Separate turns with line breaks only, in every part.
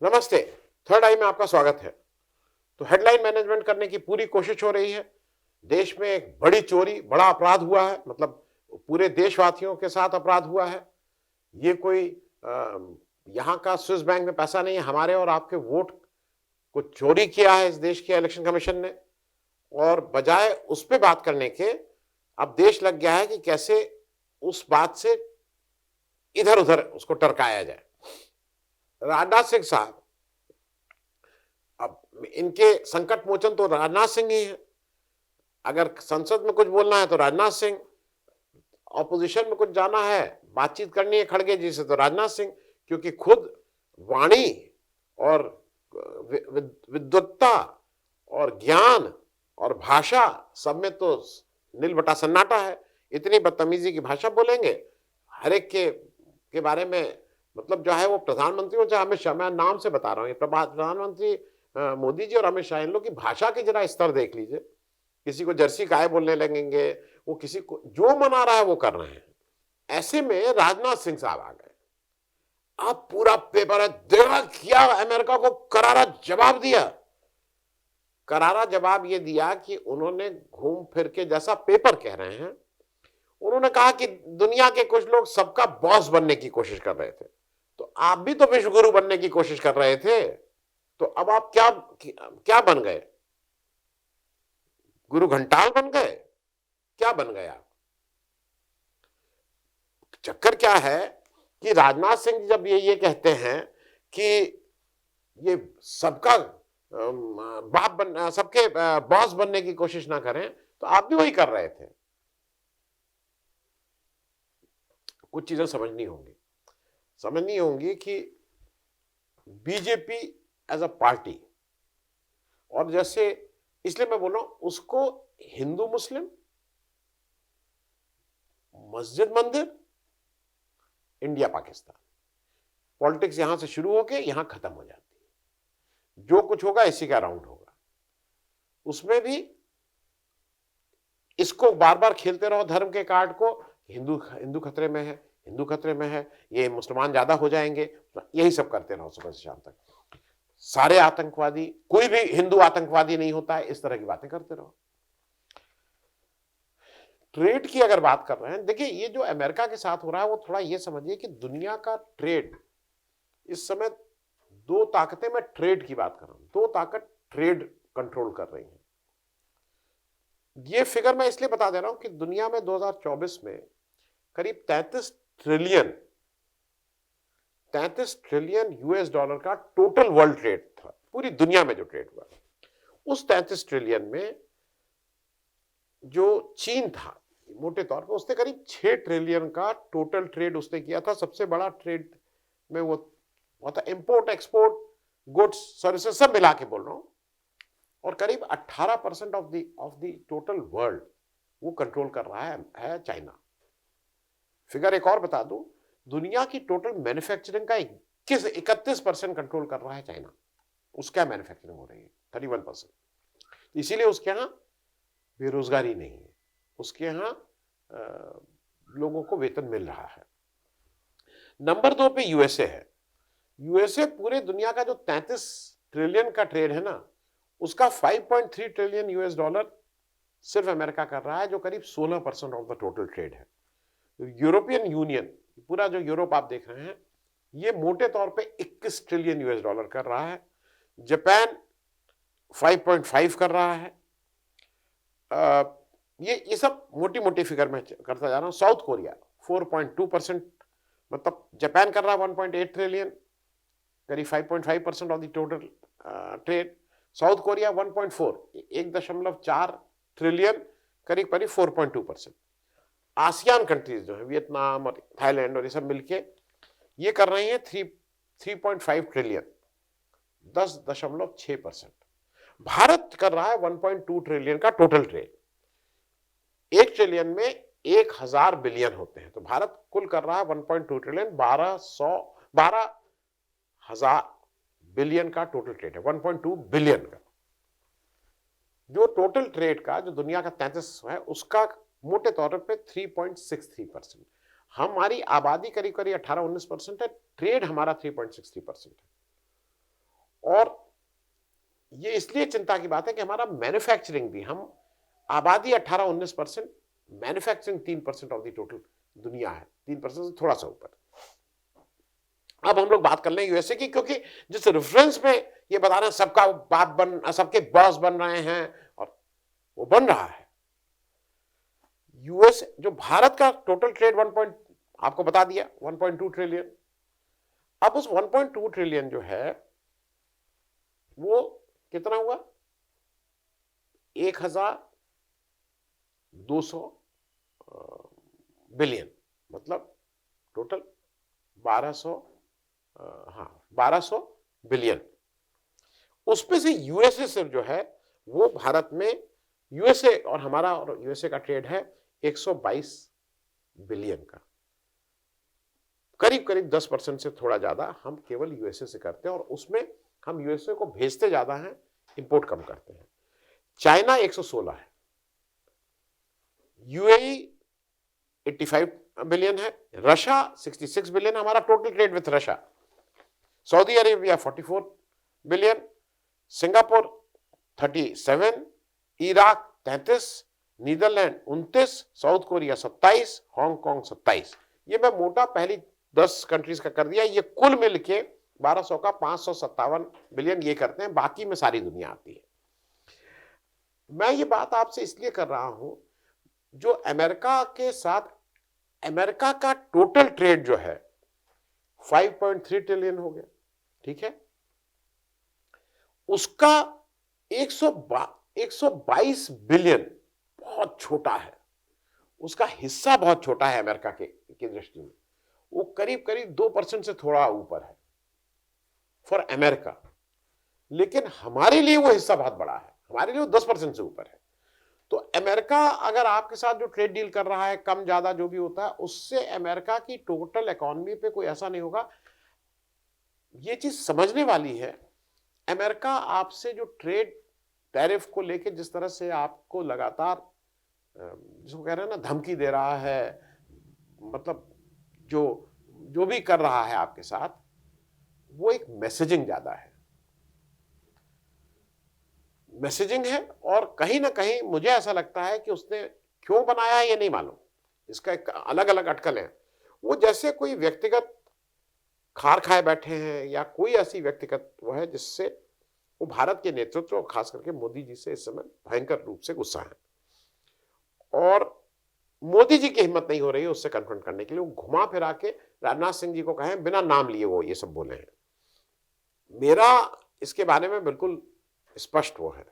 नमस्ते। थर्ड आई में आपका स्वागत है। तो हेडलाइन मैनेजमेंट करने की पूरी कोशिश हो रही है। देश में एक बड़ी चोरी, बड़ा अपराध हुआ है, मतलब पूरे देशवासियों के साथ अपराध हुआ है। ये कोई यहाँ का स्विस बैंक में पैसा नहीं है, हमारे और आपके वोट को चोरी किया है इस देश के इलेक्शन कमीशन ने। और बजाय उस पे बात करने के अब देश लग गया है कि कैसे उस बात से इधर उधर उसको टरकाया जाए। राजनाथ सिंह साहब, अब इनके संकट मोचन तो राजनाथ सिंह ही है। अगर संसद में कुछ बोलना है तो राजनाथ सिंह, ऑपोजिशन में कुछ जाना है, बातचीत करनी है खड़गे जी से तो राजनाथ सिंह, क्योंकि खुद वाणी और विद्वत्ता और ज्ञान और भाषा सब में तो नील बटा सन्नाटा है। इतनी बदतमीजी की भाषा बोलेंगे हर एक के बारे में, मतलब जो है वो प्रधानमंत्री हो चाहे अमित शाह, मैं नाम से बता रहा हूँ, प्रधानमंत्री मोदी जी और अमित शाह, इन लोग की भाषा के जरा स्तर देख लीजिए। किसी को जर्सी गाय बोलने लगेंगे, वो किसी को जो मना रहा है वो कर रहे हैं। ऐसे में राजनाथ सिंह साहब आ गए। अब पूरा पेपर है, देखा क्या अमेरिका को करारा जवाब दिया। करारा जवाब ये दिया कि उन्होंने घूम फिर के, जैसा पेपर कह रहे हैं, उन्होंने कहा कि दुनिया के कुछ लोग सबका बॉस बनने की कोशिश कर रहे थे, तो आप भी तो विश्व गुरु बनने की कोशिश कर रहे थे, तो अब आप क्या क्या बन गए? गुरु घंटाल बन गए? क्या बन गए आप? चक्कर क्या है कि राजनाथ सिंह जब ये कहते हैं कि ये सबका बाप बन, सबके बॉस बनने की कोशिश ना करें, तो आप भी वही कर रहे थे। कुछ चीजें समझनी होंगी कि बीजेपी एज अ पार्टी, और जैसे इसलिए मैं बोल रहा हूं, उसको हिंदू मुस्लिम, मस्जिद मंदिर, इंडिया पाकिस्तान, पॉलिटिक्स यहां से शुरू होके यहां खत्म हो जाती है। जो कुछ होगा इसी का राउंड होगा। उसमें भी इसको बार बार खेलते रहो, धर्म के कार्ड को। हिंदू हिंदू खतरे में है, हिंदू खतरे में है, ये मुसलमान ज्यादा हो जाएंगे, यही सब करते रहो सुबह से शाम तक। सारे आतंकवादी, कोई भी हिंदू आतंकवादी नहीं होता है, इस तरह की बातें करते रहो। ट्रेड की अगर बात कर रहे हैं, देखिए ये जो अमेरिका के साथ हो रहा है, वो थोड़ा ये समझिए कि दुनिया का ट्रेड इस समय, दो ताकतें, मैं ट्रेड की बात कर रहा हूं, दो ताकत ट्रेड कंट्रोल कर रही हैं। ये फिगर मैं इसलिए बता दे रहा हूं कि दुनिया में 2024 में करीब 33 ट्रिलियन यूएस डॉलर का टोटल वर्ल्ड ट्रेड था, पूरी दुनिया में जो ट्रेड हुआ। उस 33 ट्रिलियन में जो चीन था, मोटे तौर पर उसने करीब 6 ट्रिलियन का टोटल ट्रेड उसने किया था। सबसे बड़ा ट्रेड में वो था इंपोर्ट एक्सपोर्ट, गुड्स सर्विसेज सब मिला के बोल रहा हूं। और करीब 18% ऑफ द टोटल वर्ल्ड वो कंट्रोल कर रहा है चाइना। फिगर एक और बता दूं, दुनिया की टोटल मैन्युफैक्चरिंग का 31% कंट्रोल कर रहा है चाइना। उसका मैन्युफैक्चरिंग हो रही है 31%। इसीलिए उसके यहां बेरोजगारी नहीं है, उसके यहां लोगों को वेतन मिल रहा है। नंबर 2 पे यूएसए है। यूएसए पूरे दुनिया का जो 33 ट्रिलियन का ट्रेड है ना, उसका 5.3 ट्रिलियन यूएस डॉलर सिर्फ अमेरिका कर रहा है, जो करीब 16% ऑफ द टोटल ट्रेड है। यूरोपियन यूनियन, पूरा जो यूरोप आप देख रहे हैं, ये मोटे तौर पे 21 ट्रिलियन यूएस डॉलर कर रहा है। जापान 5.5 कर रहा है। ये सब मोटी मोटी फिगर में करता जा रहा हूं। साउथ कोरिया 4.2%, मतलब जापान कर रहा है 1.8 ट्रिलियन, करीब 5.5% of the total trade. South Korea 1.4 trillion, करीब करीब 4.2%। आसियान कंट्रीज जो है, वियतनाम और थाईलैंड और ये सब मिलके ये कर रही हैं 3.5 ट्रिलियन, 10.6%। भारत कर रहा है 1.2 ट्रिलियन का टोटल ट्रेड। 1 ट्रिलियन में 1000 बिलियन होते हैं, तो भारत कुल कर रहा है 1.2 ट्रिलियन, 12,000 बिलियन का टोटल ट्रेड है। 1.2 बिलियन का जो टोटल ट्रेड का, जो दुनिया का 33 है, उसका मोटे तौर पे 3.63%। हमारी आबादी करीब करीब 18-19% है, ट्रेड हमारा 3.63% है। और ये इसलिए चिंता की बात है कि हमारा मैन्युफैक्चरिंग भी, हम आबादी 18-19%, मैन्युफैक्चरिंग 3% ऑफ द टोटल दुनिया है, 3% से थोड़ा सा ऊपर। अब हम लोग बात कर लें यूएसए की, क्योंकि जिस रेफरेंस में ये बता रहे हैं सबका सबके बॉस बन रहे हैं, और वो बन रहा है। यूएस जो भारत का टोटल ट्रेड आपको बता दिया 1.2 ट्रिलियन। अब उस 1.2 ट्रिलियन जो है वो कितना हुआ, 1200 बिलियन, मतलब टोटल 1200 बिलियन। उसमें से यूएसए से जो है वो भारत में, यूएसए और हमारा और यूएसए का ट्रेड है 122 बिलियन का, करीब करीब 10% से थोड़ा ज्यादा हम केवल यूएसए से करते हैं, और उसमें हम यूएसए को भेजते ज्यादा हैं, इंपोर्ट कम करते हैं। चाइना 116 है, यूएई 85 बिलियन है, रशिया 66 बिलियन, हमारा total trade with Russia. Saudi Arabia 44 billion, Singapore 37, Iraq 33, Netherland 29, South Korea 27, Hong Kong 27। ये मैं मोटा पहली 10 कंट्रीज का कर दिया। ये कुल मिलके 1200 का 557 बिलियन ये करते हैं, बाकी में सारी दुनिया आती है। मैं ये बात आपसे इसलिए कर रहा हूं, जो अमेरिका के साथ, अमेरिका का टोटल ट्रेड जो है 5.3 ट्रिलियन हो गया, ठीक है, उसका 122 बिलियन बहुत छोटा है, उसका हिस्सा बहुत छोटा है अमेरिका की दृष्टि में, वो करीब करीब 2% से थोड़ा ऊपर है फॉर अमेरिका। लेकिन हमारे लिए वो हिस्सा बहुत बड़ा है, हमारे लिए वो 10% से ऊपर है। तो अमेरिका अगर आपके साथ जो ट्रेड डील कर रहा है, कम ज्यादा जो भी होता है, उससे अमेरिका की टोटल इकोनॉमी पे कोई ऐसा नहीं होगा। ये चीज समझने वाली है। अमेरिका आपसे जो ट्रेड टैरिफ को लेके जिस तरह से आपको लगातार, जिसको कह रहे हैं ना, धमकी दे रहा है, मतलब जो भी कर रहा है आपके साथ, वो एक मैसेजिंग ज्यादा है, मैसेजिंग है। और कहीं ना कहीं मुझे ऐसा लगता है कि उसने क्यों बनाया है ये नहीं मालूम, इसका एक अलग अलग अटकल है। वो जैसे कोई व्यक्तिगत खार खाए बैठे हैं, या कोई ऐसी व्यक्तिगत वो है जिससे वो भारत के नेतृत्व, खास करके मोदी जी से इस समय भयंकर रूप से गुस्सा है, और मोदी जी की हिम्मत नहीं हो रही है उससे कन्फ्रंट करने के लिए। वो घुमा फिरा के राजनाथ सिंह जी को कहें, बिना नाम लिए वो ये सब बोले हैं। मेरा इसके बारे में बिल्कुल स्पष्ट वो है।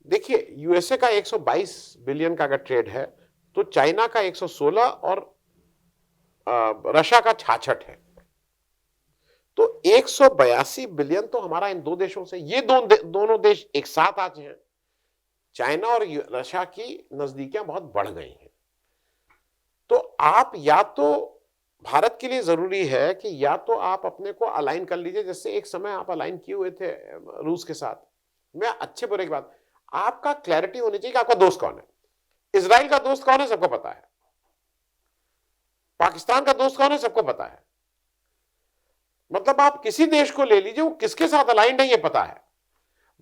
देखिए, यूएसए का 122 बिलियन का अगर ट्रेड है, तो चाइना का 116 और रशिया का 66 है, तो 182 बिलियन तो हमारा इन दो देशों से, ये दोनों देश एक साथ आज हैं। चाइना और रशिया की नजदीकियां बहुत बढ़ गई हैं। तो आप या तो, भारत के लिए जरूरी है कि या तो आप अपने को अलाइन कर लीजिए, जैसे एक समय आप अलाइन किए हुए थे रूस के साथ। मैं अच्छे बुरे की बात, आपका क्लैरिटी होनी चाहिए कि आपका दोस्त कौन है। इजराइल का दोस्त कौन है सबको पता है, पाकिस्तान का दोस्त कौन है सबको पता है। मतलब आप किसी देश को ले लीजिए, वो किसके साथ अलाइंड है ये पता है।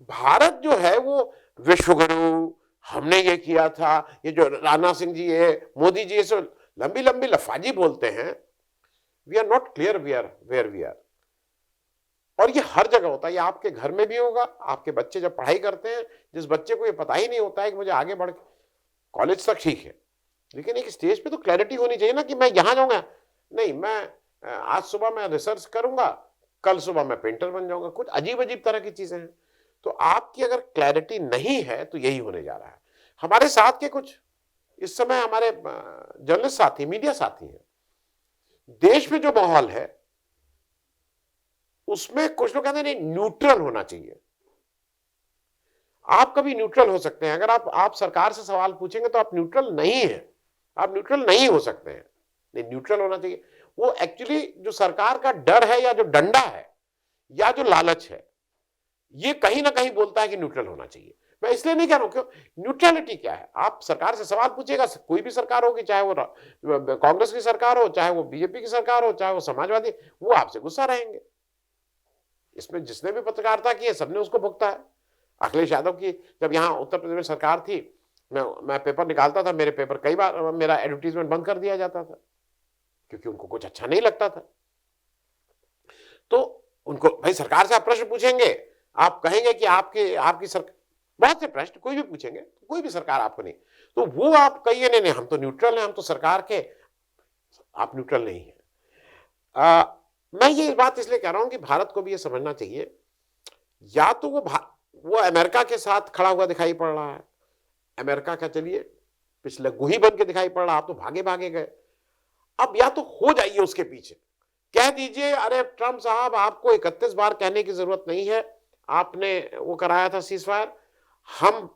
भारत जो है वो विश्वगुरु, हमने ये किया था, ये जो राजनाथ सिंह जी है, मोदी जी, ये सब लंबी लंबी लफाजी बोलते हैं। We are not clear where we are. और ये हर जगह होता है, ये आपके घर में भी होगा। आपके बच्चे जब पढ़ाई करते हैं, जिस बच्चे को ये पता ही नहीं होता है कि मुझे आगे बढ़, कॉलेज तक ठीक है, लेकिन एक स्टेज पे तो क्लैरिटी होनी चाहिए ना कि मैं यहां जाऊंगा, नहीं मैं आज सुबह मैं रिसर्च करूंगा, कल सुबह मैं पेंटर बन जाऊंगा। कुछ अजीब अजीब तरह की चीजें हैं। तो आपकी अगर क्लैरिटी नहीं है तो यही होने जा रहा है। हमारे साथ के कुछ इस समय हमारे जर्नलिस्ट साथी, मीडिया साथी हैं, देश में जो माहौल है उसमें कुछ लोग कहते हैं नहीं, न्यूट्रल होना चाहिए। आप कभी न्यूट्रल हो सकते हैं, अगर आप सरकार से सवाल पूछेंगे तो आप न्यूट्रल नहीं है, आप न्यूट्रल नहीं हो सकते हैं। नहीं, न्यूट्रल होना चाहिए। वो एक्चुअली जो सरकार का डर है, या जो डंडा है, या जो लालच है, ये कहीं ना कहीं बोलता है कि न्यूट्रल होना चाहिए। मैं इसलिए नहीं कह रहा हूं, क्यों, न्यूट्रलिटी क्या है। आप सरकार से सवाल पूछिएगा, कोई भी सरकार होगी, चाहे वो कांग्रेस की सरकार हो, चाहे वो बीजेपी की सरकार हो, चाहे वो समाजवादी, वो आपसे गुस्सा रहेंगे। इसमें जिसने भी पत्रकारिता की है सबने उसको भुगता है। अखिलेश यादव की जब यहाँ उत्तर प्रदेश में सरकार थी, मैं पेपर निकालता था, मेरे पेपर कई बार मेरा एडवर्टीजमेंट बंद कर दिया जाता था क्योंकि उनको कुछ अच्छा नहीं लगता था। तो उनको भाई सरकार से आप प्रश्न पूछेंगे, आप कहेंगे कि आपकी सरकार, बहुत से प्रश्न कोई भी पूछेंगे, कोई भी सरकार आपको नहीं, तो वो आप कहिए नहीं नहीं हम तो न्यूट्रल हैं, हम तो सरकार के, आप न्यूट्रल नहीं है। मैं ये बात इसलिए कह रहा हूं कि भारत को भी ये समझना चाहिए, या तो वो अमेरिका के साथ खड़ा हुआ दिखाई पड़ रहा है, अमेरिका का चलिए पिछले गुही बन के दिखाई पड़ रहा, आप तो भागे भागे गए, अब या तो हो जाइए उसके पीछे, कह दीजिए अरे ट्रंप साहब आपको 31 बार कहने की जरूरत नहीं है, आपने वो कराया था सीजफायर, हम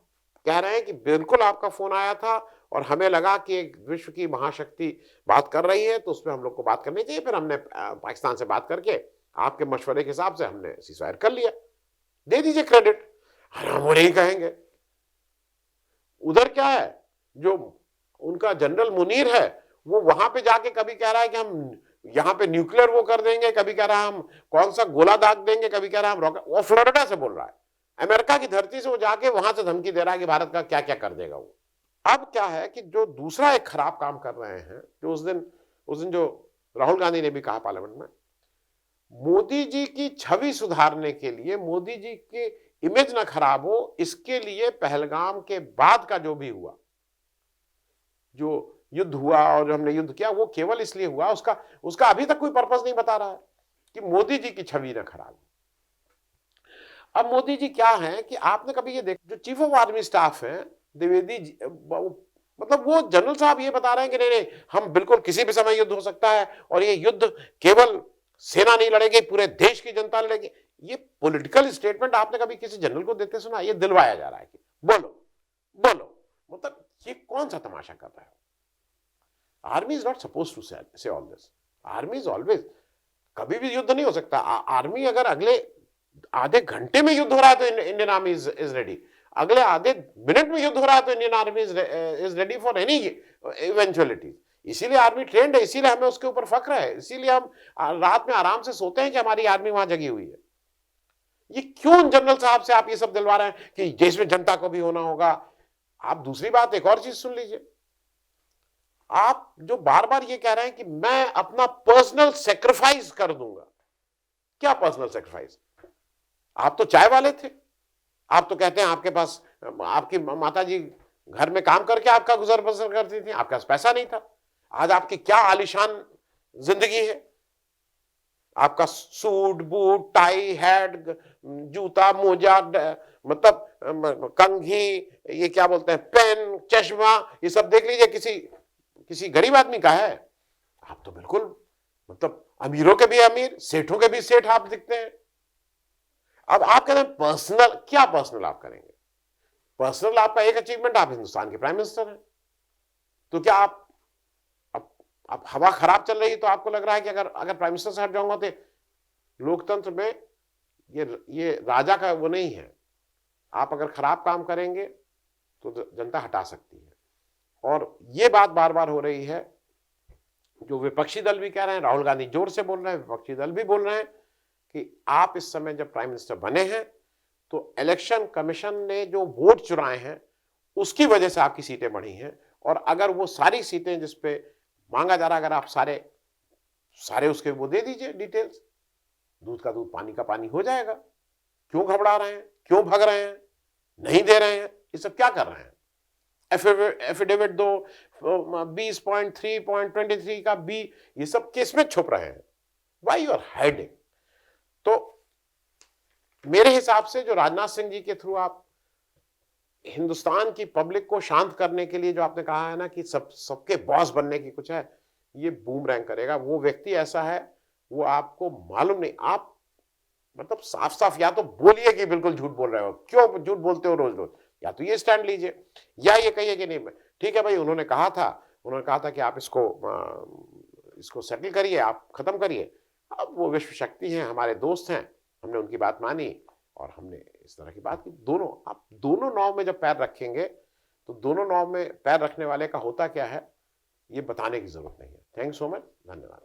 कह रहे हैं कि बिल्कुल आपका फोन आया था और हमें लगा कि एक विश्व की महाशक्ति बात कर रही है तो उसमें हम लोग को बात करनी चाहिए, फिर हमने पाकिस्तान से बात करके आपके मशवरे के हिसाब से हमने सीजफायर कर लिया, दे दीजिए क्रेडिट, हम वो नहीं कहेंगे। उधर क्या है, जो उनका जनरल मुनीर है वो वहां पे जाके कभी कह रहा है कि हम यहां पे न्यूक्लियर वो कर देंगे, कभी कह रहा है हम कौन सा गोला दाग देंगे, कभी कह रहा है हम रॉकेट, वो फ्लोरिडा से बोल रहा है, अमेरिका की धरती से वो जाके वहां से धमकी दे रहा है कि भारत का क्या क्या कर देगा वो। अब क्या है कि जो दूसरा एक खराब काम कर रहे हैं, जो उस दिन जो राहुल गांधी ने भी कहा पार्लियामेंट में, मोदी जी की छवि सुधारने के लिए, मोदी जी की इमेज ना खराब हो इसके लिए पहलगाम के बाद का जो भी हुआ, जो युद्ध हुआ और हमने युद्ध किया, वो केवल इसलिए हुआ, उसका अभी तक कोई पर्पस नहीं बता रहा है कि मोदी जी की छवि ना खराब हो। अब मोदी जी क्या है कि आपने कभी ये देखा, जो चीफ ऑफ आर्मी स्टाफ है द्विवेदी जी, मतलब वो जनरल साहब ये बता रहे हैं कि नहीं नहीं हम बिल्कुल किसी भी समय युद्ध हो सकता है और ये युद्ध केवल सेना नहीं लड़ेगी, पूरे देश की जनता लड़ेगी। ये पॉलिटिकल स्टेटमेंट आपने कभी किसी जनरल को देते सुना? ये दिलवाया जा रहा है कि बोलो बोलो, मतलब ये कौन सा तमाशा कर रहा है? Army is not suppose to say all this. Army is always, कभी भी युद्ध नहीं हो सकता। आर्मी अगर अगले आधे घंटे में युद्ध हो रहा है तो इंडियन आर्मी इज रेडी, अगले आधे मिनट में युद्ध हो रहा है तो Indian army is ready for any eventuality. इसीलिए आर्मी ट्रेंड है, इसीलिए हमें उसके ऊपर फक्र है, इसीलिए हम रात में आराम से सोते हैं कि हमारी आर्मी वहां जगी हुई है। ये क्यों जनरल साहब से आप ये सब दिलवा रहे हैं कि देश में जनता को भी होना होगा? आप दूसरी बात एक और चीज सुन लीजिए, आप जो बार बार ये कह रहे हैं कि मैं अपना पर्सनल सेक्रीफाइस कर दूंगा, क्या पर्सनल सेक्रीफाइस? आप तो चाय वाले थे, आप तो कहते हैं आपके पास, आपकी माता जी घर में काम करके आपका गुजर बसर करती थी, आपके पास पैसा नहीं था। आज आपकी क्या आलीशान जिंदगी है, आपका सूट बूट टाई हैट जूता मोजा, मतलब कंघी, ये क्या बोलते हैं, पेन चश्मा, ये सब देख लीजिए किसी गरीब आदमी का है। आप तो बिल्कुल मतलब अमीरों के भी अमीर, सेठों के भी सेठ आप दिखते हैं। अब आप कहते हैं पर्सनल, क्या पर्सनल आप करेंगे? पर्सनल आपका एक अचीवमेंट, आप हिंदुस्तान के प्राइम मिनिस्टर हैं, तो क्या आप अब हवा खराब चल रही है तो आपको लग रहा है कि अगर प्राइम मिनिस्टर से हट जाऊंगा तो लोकतंत्र में ये राजा का वो नहीं है, आप अगर खराब काम करेंगे तो जनता हटा सकती है। और ये बात बार बार हो रही है, जो विपक्षी दल भी कह रहे हैं, राहुल गांधी जोर से बोल रहे हैं, विपक्षी दल भी बोल रहे हैं कि आप इस समय जब प्राइम मिनिस्टर बने हैं तो इलेक्शन कमीशन ने जो वोट चुराए हैं उसकी वजह से आपकी सीटें बढ़ी हैं, और अगर वो सारी सीटें जिसपे मांगा जा रहा है, अगर आप सारे उसके वो दे दीजिए डिटेल्स, दूध का दूध पानी का पानी हो जाएगा। क्यों घबरा रहे हैं, क्यों भाग रहे हैं, नहीं दे रहे हैं, ये सब क्या कर रहे हैं? एफिडेविट दो, 20.3.23 का बी, ये सब केस में छुप रहे हैं। Why you are hiding? तो मेरे हिसाब से जो राजनाथ सिंह जी के थ्रू आप हिंदुस्तान की पब्लिक को शांत करने के लिए जो आपने कहा है ना कि सबके बॉस बनने की कुछ है, ये बूमरैंग करेगा। वो व्यक्ति ऐसा है, वो आपको मालूम नहीं, आप मतलब साफ साफ या तो बोलिए कि बिल्कुल झूठ बोल रहे हो, क्यों झूठ बोलते हो रोज रोज, या तो ये स्टैंड लीजिए, या ये कहिए कि नहीं ठीक है भाई, उन्होंने कहा था कि आप इसको सेटल करिए, आप खत्म करिए। अब वो विश्व शक्ति हैं, हमारे दोस्त हैं, हमने उनकी बात मानी और हमने इस तरह की बात की। आप दोनों नाव में जब पैर रखेंगे तो दोनों नाव में पैर रखने वाले का होता क्या है ये बताने की जरूरत नहीं है। थैंक्स सो मच, धन्यवाद।